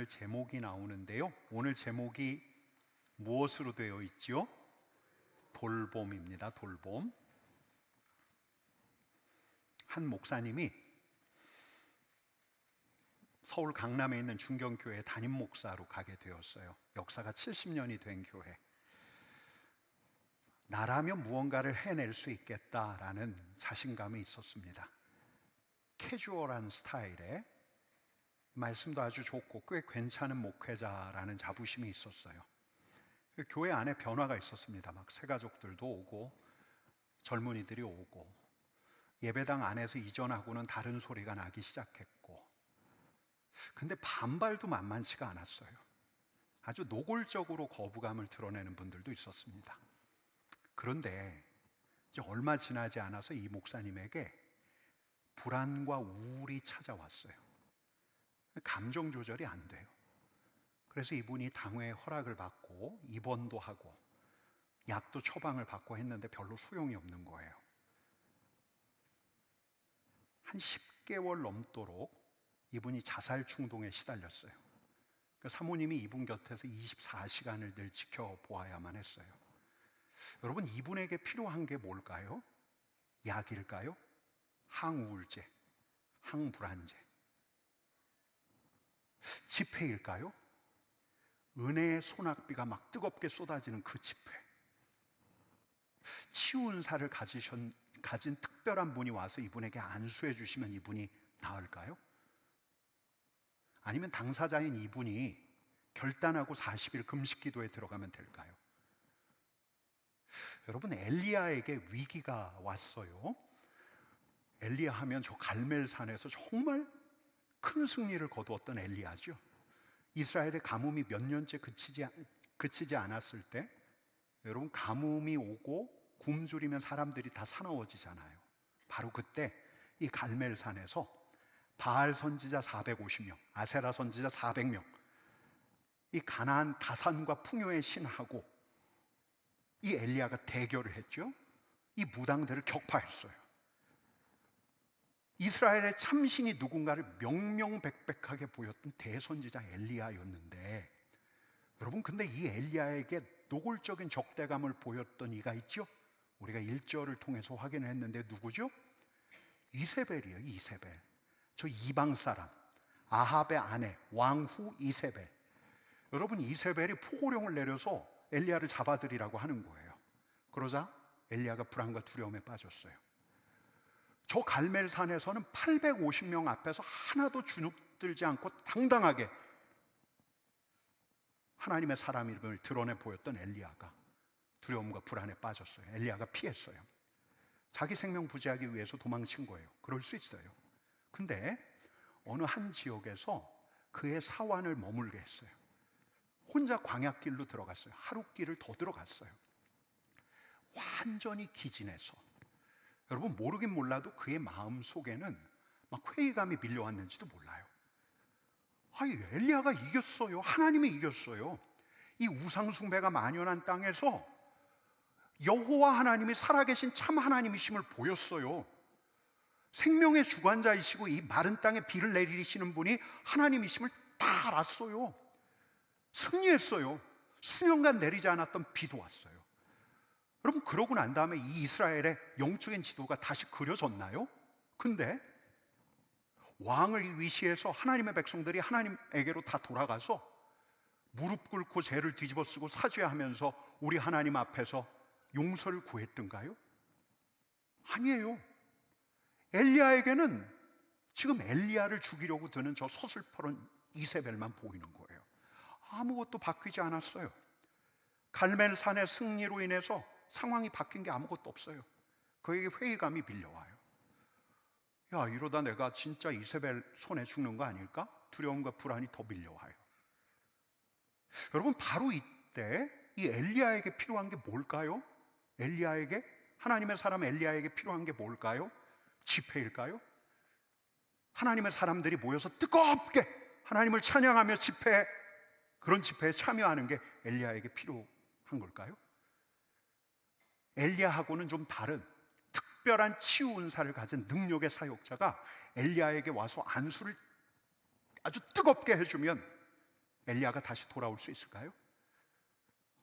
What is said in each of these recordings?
오늘 제목이 나오는데요. 오늘 제목이 무엇으로 되어 있지요? 돌봄입니다. 돌봄. 한 목사님이 서울 강남에 있는 중경교회 담임 목사로 가게 되었어요. 역사가 70년이 된 교회. 나라면 무언가를 해낼 수 있겠다라는 자신감이 있었습니다. 캐주얼한 스타일에 말씀도 아주 좋고 꽤 괜찮은 목회자라는 자부심이 있었어요. 교회 안에 변화가 있었습니다. 막 새가족들도 오고 젊은이들이 오고 예배당 안에서 이전하고는 다른 소리가 나기 시작했고, 근데 반발도 만만치가 않았어요. 아주 노골적으로 거부감을 드러내는 분들도 있었습니다. 그런데 이제 얼마 지나지 않아서 이 목사님에게 불안과 우울이 찾아왔어요. 감정 조절이 안 돼요. 그래서 이분이 당회의 허락을 받고 입원도 하고 약도 처방을 받고 했는데 별로 소용이 없는 거예요. 한 10개월 넘도록 이분이 자살 충동에 시달렸어요. 사모님이 이분 곁에서 24시간을 늘 지켜보아야만 했어요. 여러분, 이분에게 필요한 게 뭘까요? 약일까요? 항우울제, 항불안제, 집회일까요? 은혜의 소낙비가 막 뜨겁게 쏟아지는 그 집회. 치유은사를 가진 특별한 분이 와서 이분에게 안수해 주시면 이분이 나을까요? 아니면 당사자인 이분이 결단하고 40일 금식 기도에 들어가면 될까요? 여러분, 엘리야에게 위기가 왔어요. 엘리야 하면 저 갈멜산에서 정말 큰 승리를 거두었던 엘리야죠. 이스라엘의 가뭄이 몇 년째 그치지 않았을 때, 여러분, 가뭄이 오고 굶주리면 사람들이 다 사나워지잖아요. 바로 그때 이 갈멜산에서 바알 선지자 450명, 아세라 선지자 400명, 이 가나안 다산과 풍요의 신하고 이 엘리야가 대결을 했죠. 이 무당들을 격파했어요. 이스라엘의 참신이 누군가를 명명백백하게 보였던 대선지자 엘리야였는데, 여러분, 근데 이 엘리야에게 노골적인 적대감을 보였던 이가 있죠. 우리가 1절을 통해서 확인했는데 누구죠? 이세벨이에요. 이세벨. 저 이방 사람, 아합의 아내, 왕후 이세벨. 여러분, 이세벨이 포고령을 내려서 엘리야를 잡아들이라고 하는 거예요. 그러자 엘리야가 불안과 두려움에 빠졌어요. 저 갈멜산에서는 850명 앞에서 하나도 주눅들지 않고 당당하게 하나님의 사람임을 드러내 보였던 엘리야가 두려움과 불안에 빠졌어요. 엘리야가 피했어요. 자기 생명 부지하기 위해서 도망친 거예요. 그럴 수 있어요. 근데 어느 한 지역에서 그의 사환을 머물게 했어요. 혼자 광야길로 들어갔어요. 하룻길을 더 들어갔어요. 완전히 기진해서, 여러분, 모르긴 몰라도 그의 마음 속에는 막 회의감이 밀려왔는지도 몰라요. 엘리야가 이겼어요. 하나님이 이겼어요. 이 우상숭배가 만연한 땅에서 여호와 하나님이 살아계신 참 하나님이심을 보였어요. 생명의 주관자이시고 이 마른 땅에 비를 내리시는 분이 하나님이심을 다 알았어요. 승리했어요. 수년간 내리지 않았던 비도 왔어요. 여러분, 그러고 난 다음에 이 이스라엘의 영적인 지도가 다시 그려졌나요? 근데 왕을 위시해서 하나님의 백성들이 하나님에게로 다 돌아가서 무릎 꿇고 죄를 뒤집어 쓰고 사죄하면서 우리 하나님 앞에서 용서를 구했던가요? 아니에요. 엘리야에게는 지금 엘리야를 죽이려고 드는 저 서슬퍼런 이세벨만 보이는 거예요. 아무것도 바뀌지 않았어요. 갈멜산의 승리로 인해서 상황이 바뀐 게 아무것도 없어요. 그에게 회의감이 밀려와요. 이러다 내가 진짜 이세벨 손에 죽는 거 아닐까? 두려움과 불안이 더 밀려와요. 여러분, 바로 이때 이 엘리야에게 필요한 게 뭘까요? 하나님의 사람 엘리야에게 필요한 게 뭘까요? 집회일까요? 하나님의 사람들이 모여서 뜨겁게 하나님을 찬양하며 그런 집회에 참여하는 게 엘리야에게 필요한 걸까요? 엘리야하고는 좀 다른 특별한 치유 은사를 가진 능력의 사역자가 엘리야에게 와서 안수를 아주 뜨겁게 해주면 엘리야가 다시 돌아올 수 있을까요?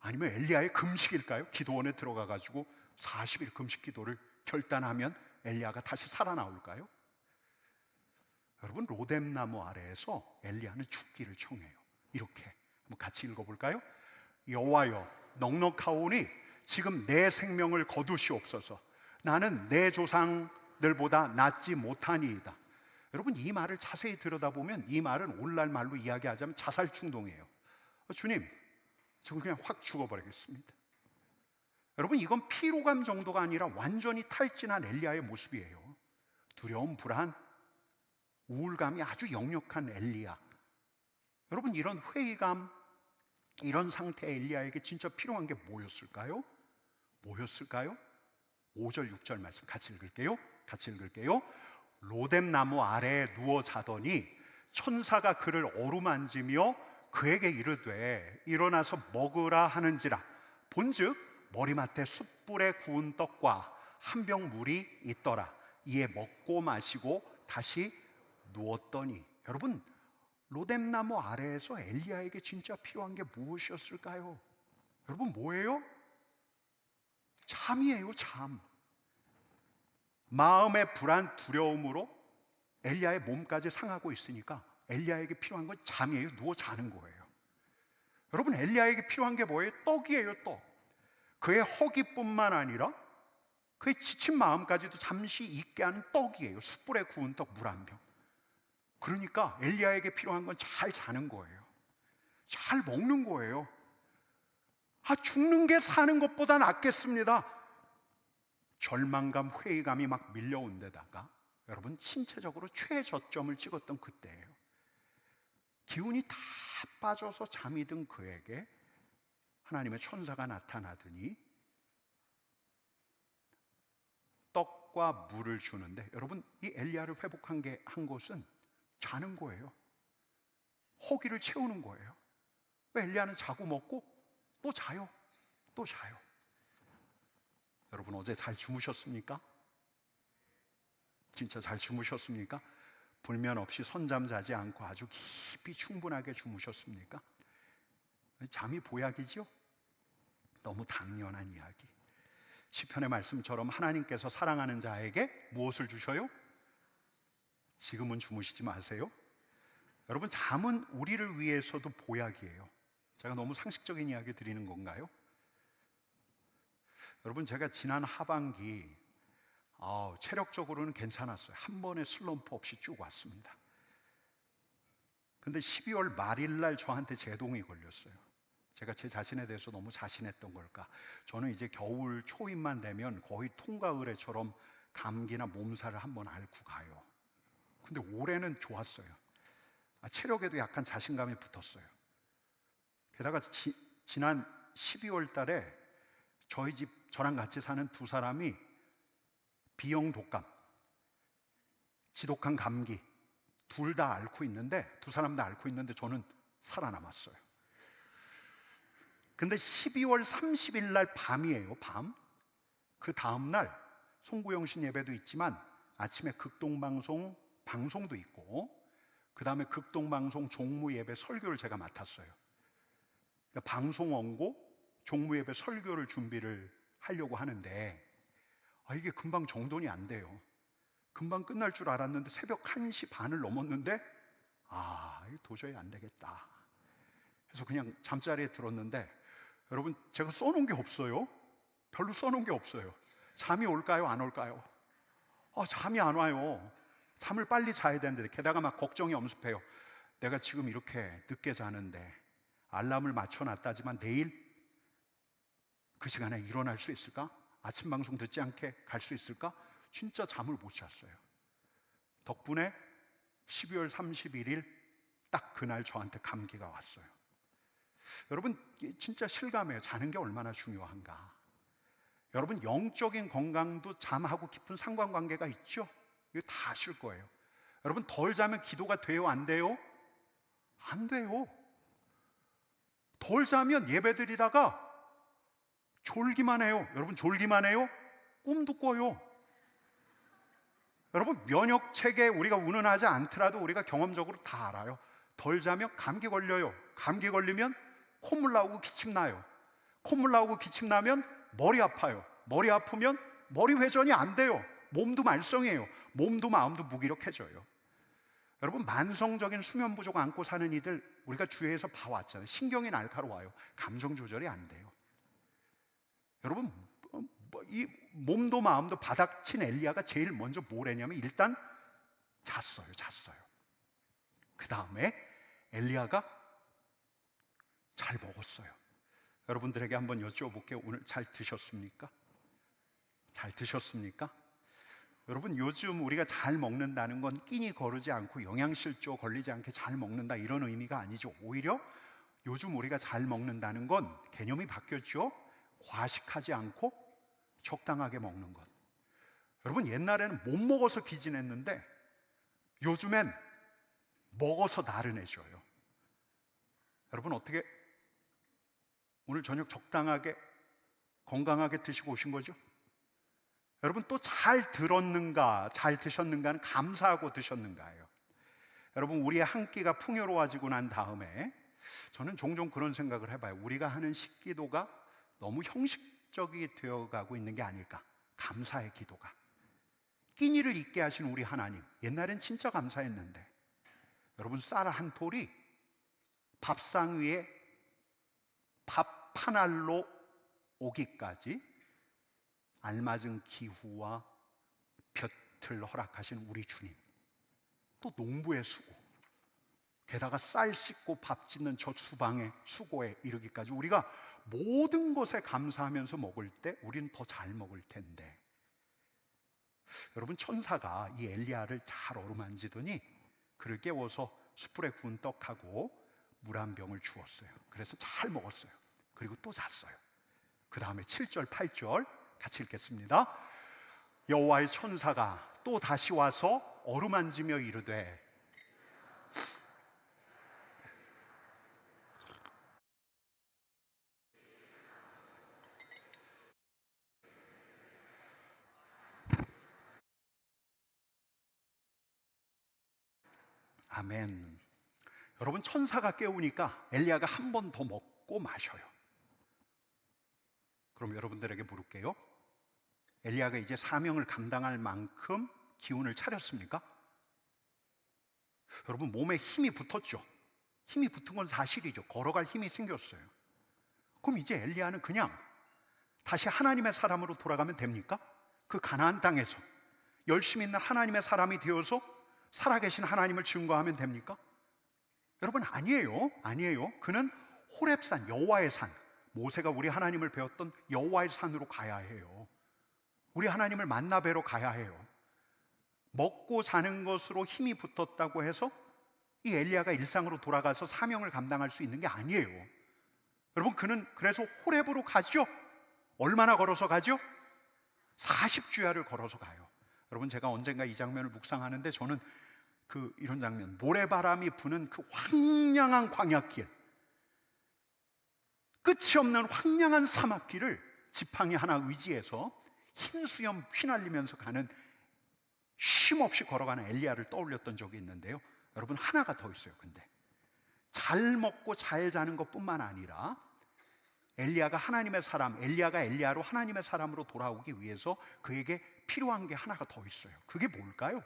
아니면 엘리야의 금식일까요? 기도원에 들어가 가지고 40일 금식 기도를 결단하면 엘리야가 다시 살아나올까요? 여러분, 로뎀나무 아래에서 엘리야는 죽기를 청해요. 이렇게 한번 같이 읽어볼까요? 여호와여, 넉넉하오니 지금 내 생명을 거두시옵소서. 나는 내 조상들보다 낫지 못하니이다. 여러분, 이 말을 자세히 들여다보면 이 말은 오늘날 말로 이야기하자면 자살 충동이에요. 주님, 저는 그냥 확 죽어버리겠습니다. 여러분, 이건 피로감 정도가 아니라 완전히 탈진한 엘리야의 모습이에요. 두려움, 불안, 우울감이 아주 역력한 엘리야. 여러분, 이런 회의감, 이런 상태의 엘리야에게 진짜 필요한 게 뭐였을까요? 뭐였을까요? 5절 6절 말씀 같이 읽을게요. 같이 읽을게요. 로뎀나무 아래에 누워 자더니 천사가 그를 어루만지며 그에게 이르되 일어나서 먹으라 하는지라. 본즉 머리맡에 숯불에 구운 떡과 한 병 물이 있더라. 이에 먹고 마시고 다시 누웠더니. 여러분, 로뎀나무 아래에서 엘리야에게 진짜 필요한 게 무엇이었을까요? 여러분, 뭐예요? 잠이에요. 잠. 마음의 불안, 두려움으로 엘리야의 몸까지 상하고 있으니까 엘리야에게 필요한 건 잠이에요. 누워 자는 거예요. 여러분, 엘리야에게 필요한 게 뭐예요? 떡이에요. 떡. 그의 허기뿐만 아니라 그의 지친 마음까지도 잠시 잊게 하는 떡이에요. 숯불에 구운 떡 물 한 병. 그러니까 엘리야에게 필요한 건 잘 자는 거예요. 잘 먹는 거예요. 죽는 게 사는 것보다 낫겠습니다. 절망감, 회의감이 막 밀려온 데다가 여러분, 신체적으로 최저점을 찍었던 그때예요. 기운이 다 빠져서 잠이 든 그에게 하나님의 천사가 나타나더니 떡과 물을 주는데, 여러분, 이 엘리야를 회복한 한 것은 자는 거예요. 허기를 채우는 거예요. 엘리야는 자고 먹고 또 자요. 또 자요. 여러분, 어제 잘 주무셨습니까? 진짜 잘 주무셨습니까? 불면 없이 선잠 자지 않고 아주 깊이 충분하게 주무셨습니까? 잠이 보약이죠? 너무 당연한 이야기. 시편의 말씀처럼 하나님께서 사랑하는 자에게 무엇을 주셔요? 지금은 주무시지 마세요. 여러분, 잠은 우리를 위해서도 보약이에요. 제가 너무 상식적인 이야기 드리는 건가요? 여러분, 제가 지난 하반기 체력적으로는 괜찮았어요. 한 번의 슬럼프 없이 쭉 왔습니다. 근데 12월 말일 날 저한테 제동이 걸렸어요. 제가 제 자신에 대해서 너무 자신했던 걸까? 저는 이제 겨울 초입만 되면 거의 통가을애처럼 감기나 몸살을 한번 앓고 가요. 근데 올해는 좋았어요. 체력에도 약간 자신감이 붙었어요. 게다가 지난 12월 달에 저희 집, 저랑 같이 사는 두 사람이 B형 독감, 지독한 감기 둘 다 앓고 있는데, 두 사람 다 앓고 있는데 저는 살아남았어요. 근데 12월 30일 날 밤이에요. 밤. 그 다음 날 송구영신 예배도 있지만 아침에 방송도 있고, 그 다음에 극동방송 종무 예배 설교를 제가 맡았어요. 그러니까 방송 원고, 종무 예배 설교를 준비를 하려고 하는데 이게 금방 정돈이 안 돼요. 금방 끝날 줄 알았는데 새벽 1시 반을 넘었는데 이거 도저히 안 되겠다. 그래서 그냥 잠자리에 들었는데, 여러분, 제가 써놓은 게 없어요. 별로 써놓은 게 없어요. 잠이 올까요? 안 올까요? 잠이 안 와요. 잠을 빨리 자야 되는데, 게다가 막 걱정이 엄습해요. 내가 지금 이렇게 늦게 자는데 알람을 맞춰놨다지만 내일 그 시간에 일어날 수 있을까? 아침 방송 듣지 않게 갈 수 있을까? 진짜 잠을 못 잤어요. 덕분에 12월 31일 딱 그날 저한테 감기가 왔어요. 여러분, 진짜 실감해요. 자는 게 얼마나 중요한가. 여러분, 영적인 건강도 잠하고 깊은 상관관계가 있죠? 이거 다 아실 거예요. 여러분, 덜 자면 기도가 돼요? 안 돼요? 안 돼요. 덜 자면 예배드리다가 졸기만 해요. 여러분, 졸기만 해요? 꿈도 꿔요. 여러분, 면역체계 우리가 운운하지 않더라도 우리가 경험적으로 다 알아요. 덜 자면 감기 걸려요. 감기 걸리면 콧물 나오고 기침 나요. 콧물 나오고 기침 나면 머리 아파요. 머리 아프면 머리 회전이 안 돼요. 몸도 말썽해요. 몸도 마음도 무기력해져요. 여러분, 만성적인 수면 부족 안고 사는 이들 우리가 주위에서 봐왔잖아요. 신경이 날카로워요. 감정 조절이 안 돼요. 여러분, 이 몸도 마음도 바닥친 엘리야가 제일 먼저 뭘 했냐면 일단 잤어요. 그 다음에 엘리야가 잘 먹었어요. 여러분들에게 한번 여쭤볼게요. 오늘 잘 드셨습니까? 잘 드셨습니까? 여러분, 요즘 우리가 잘 먹는다는 건 끼니 거르지 않고 영양실조 걸리지 않게 잘 먹는다 이런 의미가 아니죠. 오히려 요즘 우리가 잘 먹는다는 건 개념이 바뀌었죠. 과식하지 않고 적당하게 먹는 것. 여러분, 옛날에는 못 먹어서 기진했는데 요즘엔 먹어서 나른해져요. 여러분, 어떻게 오늘 저녁 적당하게 건강하게 드시고 오신 거죠? 여러분, 또 잘 들었는가, 잘 드셨는가는 감사하고 드셨는가예요. 여러분, 우리의 한 끼가 풍요로워지고 난 다음에 저는 종종 그런 생각을 해봐요. 우리가 하는 식기도가 너무 형식적이 되어가고 있는 게 아닐까. 감사의 기도가. 끼니를 잊게 하신 우리 하나님, 옛날엔 진짜 감사했는데 여러분, 쌀 한 톨이 밥상 위에 밥 한 알로 오기까지 알맞은 기후와 볕을 허락하신 우리 주님, 또 농부의 수고, 게다가 쌀 씻고 밥 짓는 저 수방의 수고에 이르기까지 우리가 모든 것에 감사하면서 먹을 때 우리는 더 잘 먹을 텐데, 여러분, 천사가 이 엘리야를 잘 어루만지더니 그를 깨워서 숯불에 구운 떡하고 물 한 병을 주었어요. 그래서 잘 먹었어요. 그리고 또 잤어요. 그 다음에 7절 8절 같이 읽겠습니다. 여호와의 천사가 또 다시 와서 어루만지며 이르되, 아멘. 여러분, 천사가 깨우니까 엘리야가 한 번 더 먹고 마셔요. 그럼 여러분들에게 물을게요. 엘리야가 이제 사명을 감당할 만큼 기운을 차렸습니까? 여러분, 몸에 힘이 붙었죠. 힘이 붙은 건 사실이죠. 걸어갈 힘이 생겼어요. 그럼 이제 엘리야는 그냥 다시 하나님의 사람으로 돌아가면 됩니까? 그 가나안 땅에서 열심히 있는 하나님의 사람이 되어서 살아계신 하나님을 증거하면 됩니까? 여러분, 아니에요. 그는 호렙산, 여호와의 산, 모세가 우리 하나님을 배웠던 여호와의 산으로 가야 해요. 우리 하나님을 만나 뵈러 가야 해요. 먹고 자는 것으로 힘이 붙었다고 해서 이 엘리야가 일상으로 돌아가서 사명을 감당할 수 있는 게 아니에요. 여러분, 그는 그래서 호렙으로 가죠. 얼마나 걸어서 가죠? 40주야를 걸어서 가요. 여러분, 제가 언젠가 이 장면을 묵상하는데 저는 이런 장면, 모래바람이 부는 그 황량한 광야길, 끝이 없는 황량한 사막길을 지팡이 하나 의지해서 흰 수염 휘날리면서 가는, 쉼없이 걸어가는 엘리야를 떠올렸던 적이 있는데요. 여러분, 하나가 더 있어요. 근데 잘 먹고 잘 자는 것뿐만 아니라 엘리야가 하나님의 사람, 엘리야가 엘리야로 하나님의 사람으로 돌아오기 위해서 그에게 필요한 게 하나가 더 있어요. 그게 뭘까요?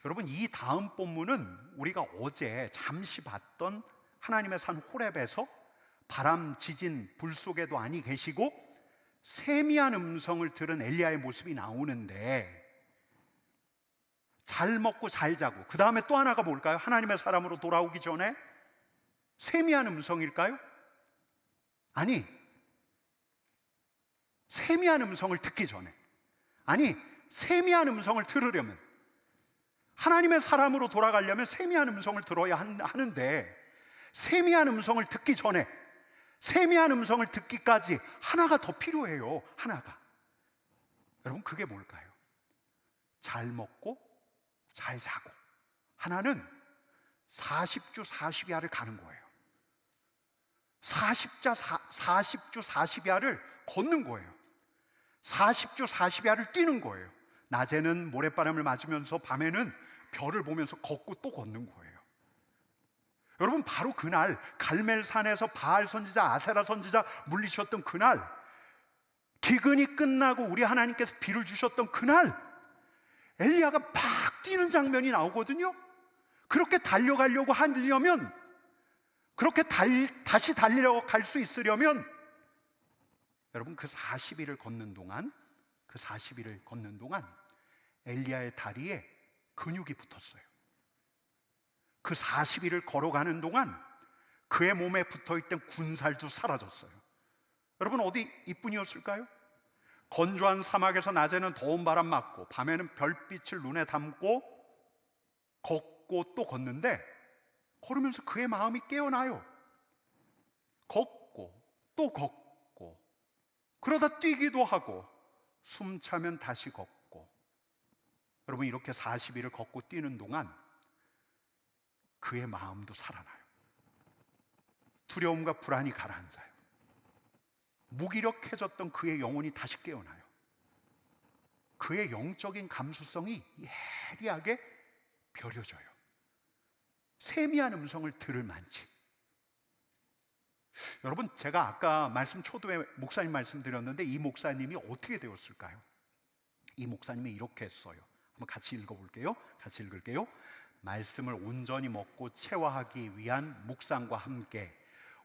여러분, 이 다음 본문은 우리가 어제 잠시 봤던 하나님의 산 호렙에서 바람, 지진, 불 속에도 아니 계시고 세미한 음성을 들은 엘리야의 모습이 나오는데, 잘 먹고 잘 자고 그 다음에 또 하나가 뭘까요? 하나님의 사람으로 돌아오기 전에 세미한 음성일까요? 아니, 세미한 음성을 듣기 전에, 아니, 세미한 음성을 들으려면, 하나님의 사람으로 돌아가려면 세미한 음성을 들어야 하는데, 세미한 음성을 듣기 전에, 세미한 음성을 듣기까지 하나가 더 필요해요. 하나가. 여러분, 그게 뭘까요? 잘 먹고 잘 자고. 하나는 40주 40야를 가는 거예요. 40주 40야를 걷는 거예요. 40주 40야를 뛰는 거예요. 낮에는 모래바람을 맞으면서 밤에는 별을 보면서 걷고 또 걷는 거예요. 여러분, 바로 그날 갈멜산에서 바알 선지자, 아세라 선지자 물리셨던 그날, 기근이 끝나고 우리 하나님께서 비를 주셨던 그날, 엘리야가 막 뛰는 장면이 나오거든요. 그렇게 달려가려고 하려면, 그렇게 다시 달려갈 수 있으려면, 여러분, 그 40일을 걷는 동안 엘리야의 다리에 근육이 붙었어요. 그 40일을 걸어가는 동안 그의 몸에 붙어있던 군살도 사라졌어요. 여러분, 어디 이뿐이었을까요? 건조한 사막에서 낮에는 더운 바람 맞고 밤에는 별빛을 눈에 담고 걷고 또 걷는데, 걸으면서 그의 마음이 깨어나요. 걷고 또 걷고, 그러다 뛰기도 하고 숨 차면 다시 걷고. 여러분, 이렇게 40일을 걷고 뛰는 동안 그의 마음도 살아나요. 두려움과 불안이 가라앉아요. 무기력해졌던 그의 영혼이 다시 깨어나요. 그의 영적인 감수성이 예리하게 벼려져요. 세미한 음성을 들을 만치. 여러분, 제가 아까 초도에 목사님 말씀드렸는데, 이 목사님이 어떻게 되었을까요? 이 목사님이 이렇게 했어요. 한번 같이 읽어볼게요. 같이 읽을게요. 말씀을 온전히 먹고 체화하기 위한 묵상과 함께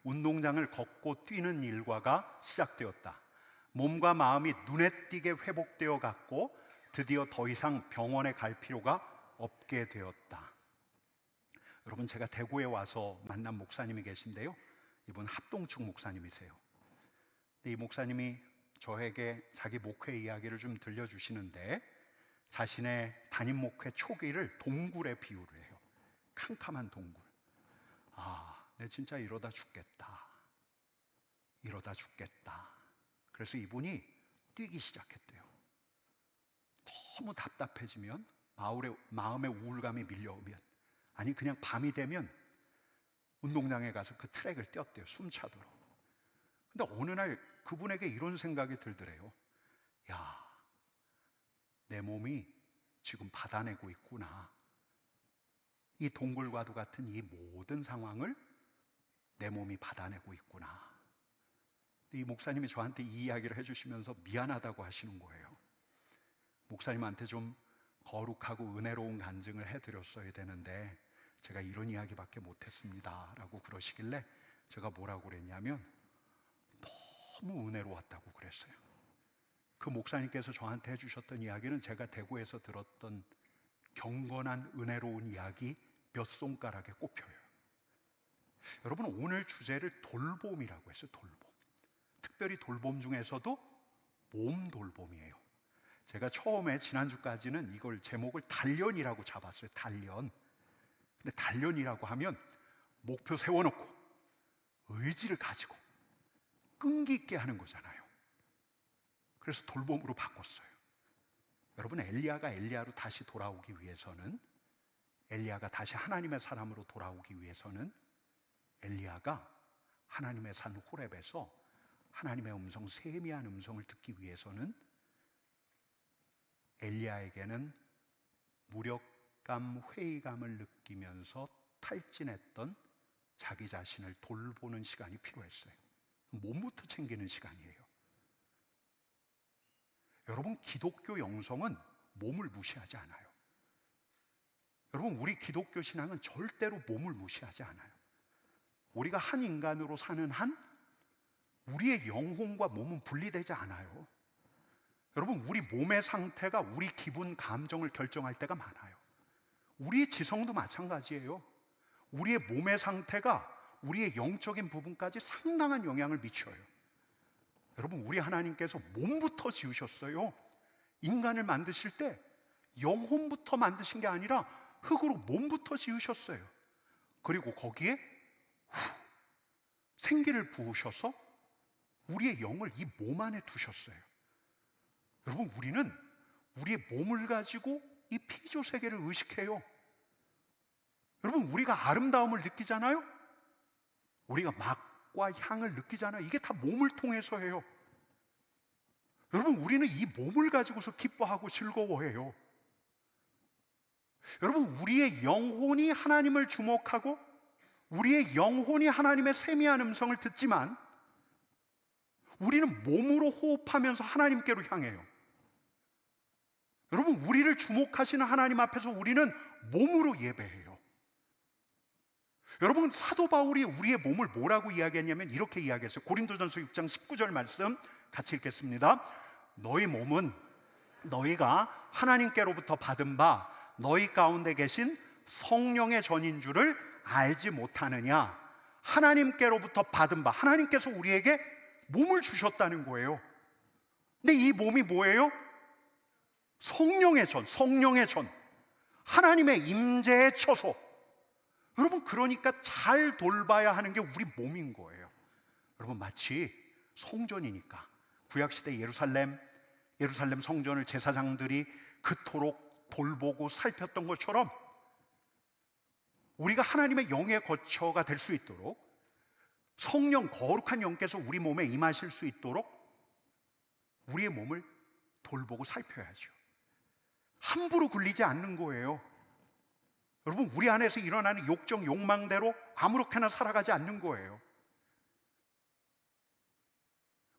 운동장을 걷고 뛰는 일과가 시작되었다. 몸과 마음이 눈에 띄게 회복되어 갔고 드디어 더 이상 병원에 갈 필요가 없게 되었다. 여러분, 제가 대구에 와서 만난 목사님이 계신데요, 이분 합동측 목사님이세요. 이 목사님이 저에게 자기 목회 이야기를 좀 들려주시는데, 자신의 담임 목회 초기를 동굴에 비유를 해요. 캄캄한 동굴. 내 진짜 이러다 죽겠다. 그래서 이분이 뛰기 시작했대요. 너무 답답해지면, 마음에 우울감이 밀려오면, 아니 그냥 밤이 되면 운동장에 가서 그 트랙을 뛰었대요. 숨차도록. 근데 어느 날 그분에게 이런 생각이 들더래요. 내 몸이 지금 받아내고 있구나. 이 동굴과도 같은 이 모든 상황을 내 몸이 받아내고 있구나. 이 목사님이 저한테 이 이야기를 해주시면서 미안하다고 하시는 거예요. 목사님한테 좀 거룩하고 은혜로운 간증을 해드렸어야 되는데 제가 이런 이야기밖에 못했습니다 라고 그러시길래, 제가 뭐라고 그랬냐면, 너무 은혜로웠다고 그랬어요. 그 목사님께서 저한테 해주셨던 이야기는 제가 대구에서 들었던 경건한 은혜로운 이야기 몇 손가락에 꼽혀요. 여러분, 오늘 주제를 돌봄이라고 했어요. 돌봄. 특별히 돌봄 중에서도 몸 돌봄이에요. 제가 처음에 지난주까지는 이걸 제목을 단련이라고 잡았어요. 단련. 근데 단련이라고 하면 목표 세워놓고 의지를 가지고 끈기 있게 하는 거잖아요. 그래서 돌봄으로 바꿨어요. 여러분, 엘리야가 엘리야로 다시 돌아오기 위해서는, 엘리야가 다시 하나님의 사람으로 돌아오기 위해서는, 엘리야가 하나님의 산 호렙에서 하나님의 음성, 세미한 음성을 듣기 위해서는 엘리야에게는 무력감, 회의감을 느끼면서 탈진했던 자기 자신을 돌보는 시간이 필요했어요. 몸부터 챙기는 시간이에요. 여러분, 기독교 영성은 몸을 무시하지 않아요. 여러분, 우리 기독교 신앙은 절대로 몸을 무시하지 않아요. 우리가 한 인간으로 사는 한, 우리의 영혼과 몸은 분리되지 않아요. 여러분, 우리 몸의 상태가 우리 기분, 감정을 결정할 때가 많아요. 우리의 지성도 마찬가지예요. 우리의 몸의 상태가 우리의 영적인 부분까지 상당한 영향을 미쳐요. 여러분, 우리 하나님께서 몸부터 지으셨어요. 인간을 만드실 때 영혼부터 만드신 게 아니라 흙으로 몸부터 지으셨어요. 그리고 거기에 생기를 부으셔서 우리의 영을 이 몸 안에 두셨어요. 여러분, 우리는 우리의 몸을 가지고 이 피조 세계를 의식해요. 여러분, 우리가 아름다움을 느끼잖아요. 우리가 맛과 향을 느끼잖아요. 이게 다 몸을 통해서 해요. 여러분, 우리는 이 몸을 가지고서 기뻐하고 즐거워해요. 여러분, 우리의 영혼이 하나님을 주목하고 우리의 영혼이 하나님의 세미한 음성을 듣지만 우리는 몸으로 호흡하면서 하나님께로 향해요. 여러분, 우리를 주목하시는 하나님 앞에서 우리는 몸으로 예배해요. 여러분, 사도 바울이 우리의 몸을 뭐라고 이야기했냐면 이렇게 이야기했어요. 고린도전서 6장 19절 말씀 같이 읽겠습니다. 너희 몸은 너희가 하나님께로부터 받은 바 너희 가운데 계신 성령의 전인 줄을 알지 못하느냐. 하나님께로부터 받은 바, 하나님께서 우리에게 몸을 주셨다는 거예요. 근데 이 몸이 뭐예요? 성령의 전, 성령의 전, 하나님의 임재의 처소. 여러분, 그러니까 잘 돌봐야 하는 게 우리 몸인 거예요. 여러분, 마치 성전이니까 구약시대 예루살렘 성전을 제사장들이 그토록 돌보고 살폈던 것처럼 우리가 하나님의 영의 거처가 될 수 있도록, 성령, 거룩한 영께서 우리 몸에 임하실 수 있도록 우리의 몸을 돌보고 살펴야죠. 함부로 굴리지 않는 거예요. 여러분, 우리 안에서 일어나는 욕정, 욕망대로 아무렇게나 살아가지 않는 거예요.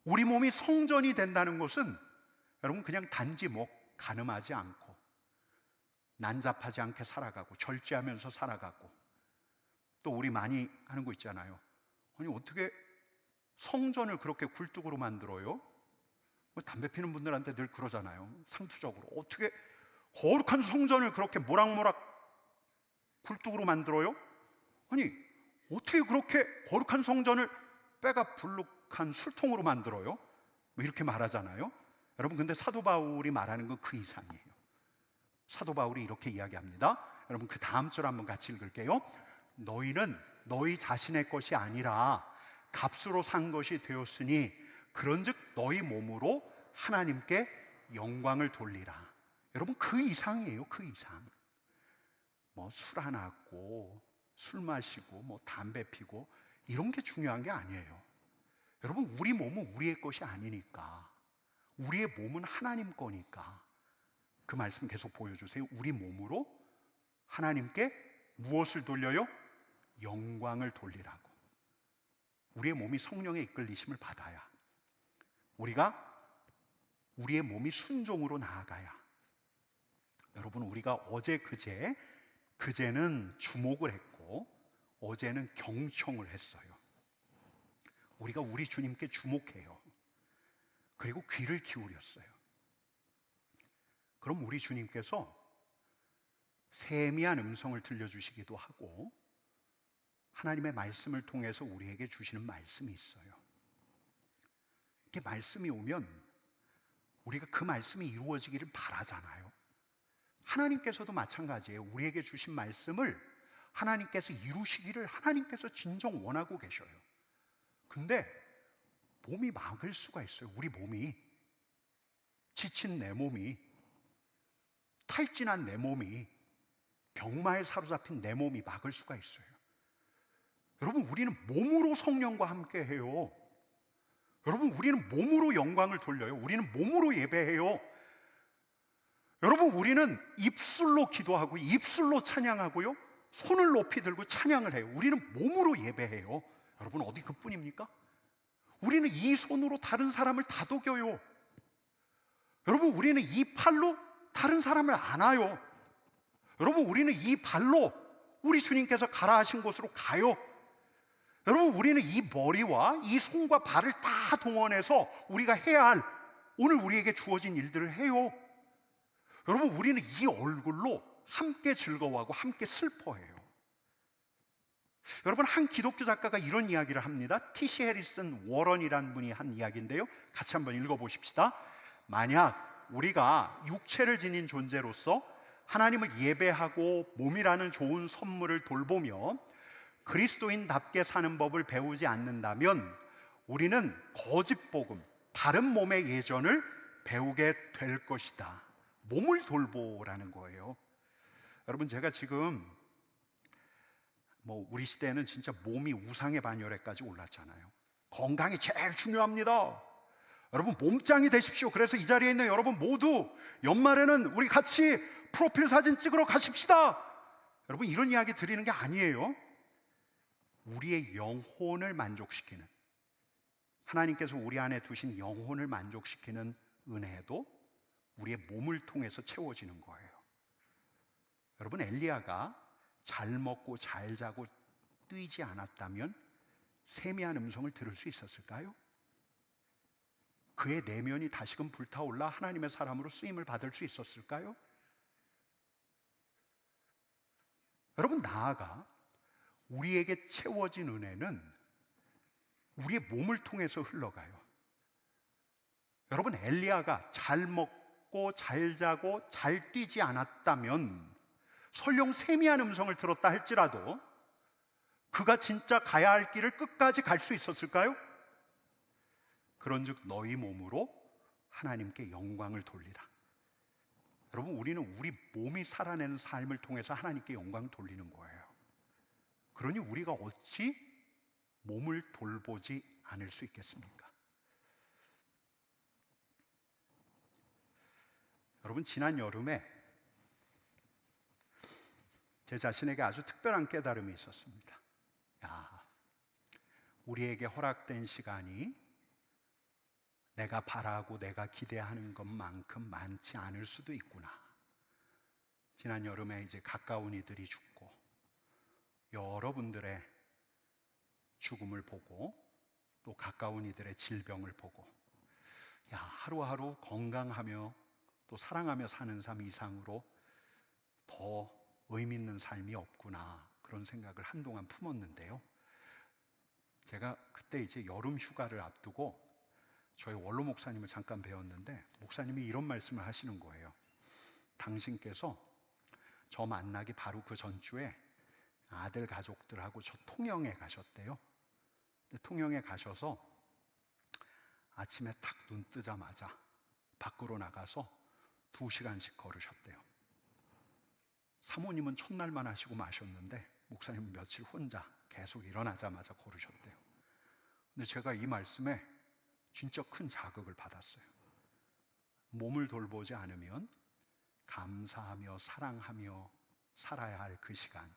우리 몸이 성전이 된다는 것은 여러분, 그냥 단지 간음하지 않고 난잡하지 않게 살아가고 절제하면서 살아가고, 또 우리 많이 하는 거 있잖아요. 아니, 어떻게 성전을 그렇게 굴뚝으로 만들어요? 담배 피는 분들한테 늘 그러잖아요. 상투적으로 어떻게 거룩한 성전을 그렇게 모락모락 굴뚝으로 만들어요? 아니, 어떻게 그렇게 거룩한 성전을 빼가 불룩한 술통으로 만들어요? 이렇게 말하잖아요. 여러분, 근데 사도 바울이 말하는 건 그 이상이에요. 사도 바울이 이렇게 이야기합니다. 여러분, 그 다음 절 한번 같이 읽을게요. 너희는 너희 자신의 것이 아니라 값으로 산 것이 되었으니 그런즉 너희 몸으로 하나님께 영광을 돌리라. 여러분, 그 이상이에요. 그 이상. 술 안 하고 술 마시고 담배 피고 이런 게 중요한 게 아니에요. 여러분, 우리 몸은 우리의 것이 아니니까, 우리의 몸은 하나님 거니까 그 말씀 계속 보여주세요. 우리 몸으로 하나님께 무엇을 돌려요? 영광을 돌리라고. 우리의 몸이 성령의 이끌리심을 받아야, 우리의 몸이 순종으로 나아가야. 여러분, 우리가 그제는 주목을 했고 어제는 경청을 했어요. 우리가 우리 주님께 주목해요. 그리고 귀를 기울였어요. 그럼 우리 주님께서 세미한 음성을 들려주시기도 하고 하나님의 말씀을 통해서 우리에게 주시는 말씀이 있어요. 이렇게 말씀이 오면 우리가 그 말씀이 이루어지기를 바라잖아요. 하나님께서도 마찬가지예요. 우리에게 주신 말씀을 하나님께서 이루시기를 하나님께서 진정 원하고 계셔요. 근데 몸이 막을 수가 있어요. 우리 몸이, 지친 내 몸이, 탈진한 내 몸이, 병마에 사로잡힌 내 몸이 막을 수가 있어요. 여러분, 우리는 몸으로 성령과 함께 해요. 여러분, 우리는 몸으로 영광을 돌려요. 우리는 몸으로 예배해요. 여러분, 우리는 입술로 기도하고 입술로 찬양하고요, 손을 높이 들고 찬양을 해요. 우리는 몸으로 예배해요. 여러분, 어디 그뿐입니까? 우리는 이 손으로 다른 사람을 다독여요. 여러분, 우리는 이 팔로 다른 사람을 안아요. 여러분, 우리는 이 발로 우리 주님께서 가라 하신 곳으로 가요. 여러분, 우리는 이 머리와 이 손과 발을 다 동원해서 우리가 해야 할 오늘 우리에게 주어진 일들을 해요. 여러분, 우리는 이 얼굴로 함께 즐거워하고 함께 슬퍼해요. 여러분, 한 기독교 작가가 이런 이야기를 합니다. T.C. 해리슨 워런이라는 분이 한 이야기인데요, 같이 한번 읽어보십시다. 만약 우리가 육체를 지닌 존재로서 하나님을 예배하고 몸이라는 좋은 선물을 돌보며 그리스도인답게 사는 법을 배우지 않는다면 우리는 거짓 복음, 다른 몸의 예전을 배우게 될 것이다. 몸을 돌보라는 거예요. 여러분, 제가 지금 우리 시대에는 진짜 몸이 우상의 반열에까지 올랐잖아요. 건강이 제일 중요합니다. 여러분 몸짱이 되십시오. 그래서 이 자리에 있는 여러분 모두 연말에는 우리 같이 프로필 사진 찍으러 가십시다. 여러분 이런 이야기 드리는 게 아니에요. 우리의 영혼을 만족시키는, 하나님께서 우리 안에 두신 영혼을 만족시키는 은혜도 우리의 몸을 통해서 채워지는 거예요. 여러분 엘리야가 잘 먹고 잘 자고 뛰지 않았다면 세미한 음성을 들을 수 있었을까요? 그의 내면이 다시금 불타올라 하나님의 사람으로 쓰임을 받을 수 있었을까요? 여러분 나아가 우리에게 채워진 은혜는 우리의 몸을 통해서 흘러가요. 여러분 엘리야가 잘 먹고 잘 자고 잘 뛰지 않았다면 설령 세미한 음성을 들었다 할지라도 그가 진짜 가야 할 길을 끝까지 갈 수 있었을까요? 그런즉 너희 몸으로 하나님께 영광을 돌리라. 여러분 우리는 우리 몸이 살아내는 삶을 통해서 하나님께 영광을 돌리는 거예요. 그러니 우리가 어찌 몸을 돌보지 않을 수 있겠습니까? 여러분 지난 여름에 제 자신에게 아주 특별한 깨달음이 있었습니다. 우리에게 허락된 시간이 내가 바라고 내가 기대하는 것만큼 많지 않을 수도 있구나. 지난 여름에 이제 가까운 이들이 죽고 여러분들의 죽음을 보고 또 가까운 이들의 질병을 보고 하루하루 건강하며 또 사랑하며 사는 삶 이상으로 더 의미 있는 삶이 없구나, 그런 생각을 한동안 품었는데요. 제가 그때 이제 여름 휴가를 앞두고 저희 원로 목사님을 잠깐 뵈었는데 목사님이 이런 말씀을 하시는 거예요. 당신께서 저 만나기 바로 그 전주에 아들 가족들하고 저 통영에 가셨대요. 근데 통영에 가셔서 아침에 탁 눈 뜨자마자 밖으로 나가서 2시간씩 걸으셨대요. 사모님은 첫날만 하시고 마셨는데 목사님은 며칠 혼자 계속 일어나자마자 걸으셨대요. 근데 제가 이 말씀에 진짜 큰 자극을 받았어요. 몸을 돌보지 않으면 감사하며 사랑하며 살아야 할 그 시간,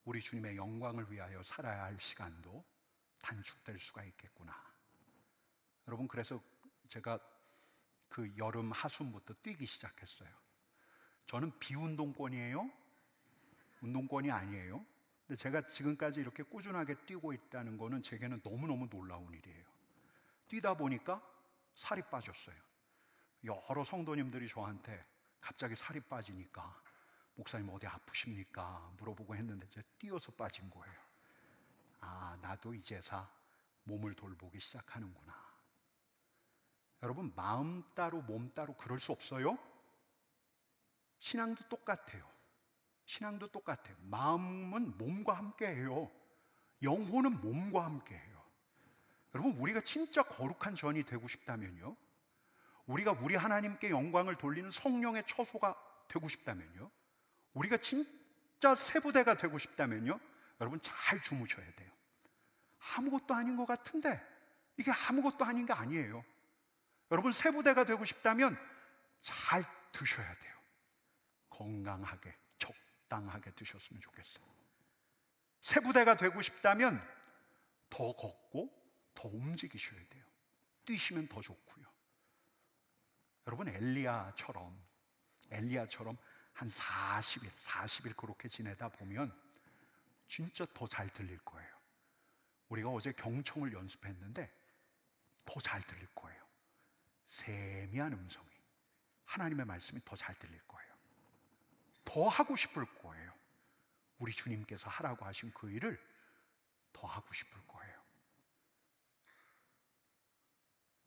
우리 주님의 영광을 위하여 살아야 할 시간도 단축될 수가 있겠구나. 여러분 그래서 제가 그 여름 하순부터 뛰기 시작했어요. 저는 비운동권이에요? 운동권이 아니에요. 근데 제가 지금까지 이렇게 꾸준하게 뛰고 있다는 거는 제게는 너무너무 놀라운 일이에요. 뛰다 보니까 살이 빠졌어요. 여러 성도님들이 저한테 갑자기 살이 빠지니까 목사님 어디 아프십니까? 물어보고 했는데 제가 뛰어서 빠진 거예요. 나도 이제서 몸을 돌보기 시작하는구나. 여러분 마음 따로 몸 따로 그럴 수 없어요? 신앙도 똑같아요. 신앙도 똑같아요. 마음은 몸과 함께해요. 영혼은 몸과 함께해요. 여러분 우리가 진짜 거룩한 전이 되고 싶다면요, 우리가 우리 하나님께 영광을 돌리는 성령의 처소가 되고 싶다면요, 우리가 진짜 세부대가 되고 싶다면요, 여러분 잘 주무셔야 돼요. 아무것도 아닌 것 같은데 이게 아무것도 아닌 게 아니에요. 여러분 세부대가 되고 싶다면 잘 드셔야 돼요. 건강하게 적당하게 드셨으면 좋겠어요. 세부대가 되고 싶다면 더 걷고 더 움직이셔야 돼요. 뛰시면 더 좋고요. 여러분 엘리야처럼 한 40일 그렇게 지내다 보면 진짜 더 잘 들릴 거예요. 우리가 어제 경청을 연습했는데 더 잘 들릴 거예요. 세미한 음성이, 하나님의 말씀이 더 잘 들릴 거예요. 더 하고 싶을 거예요. 우리 주님께서 하라고 하신 그 일을 더 하고 싶을 거예요.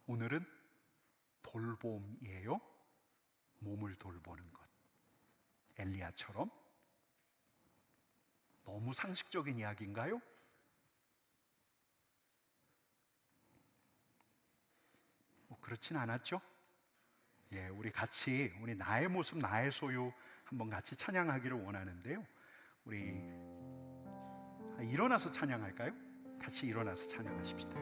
오늘은 돌봄이에요. 몸을 돌보는 것. 엘리야처럼. 너무 상식적인 이야기인가요? 그렇진 않았죠? 우리 같이 우리 나의 모습 나의 소유 한번 같이 찬양하기를 원하는데요. 우리 일어나서 찬양할까요? 같이 일어나서 찬양하십시다.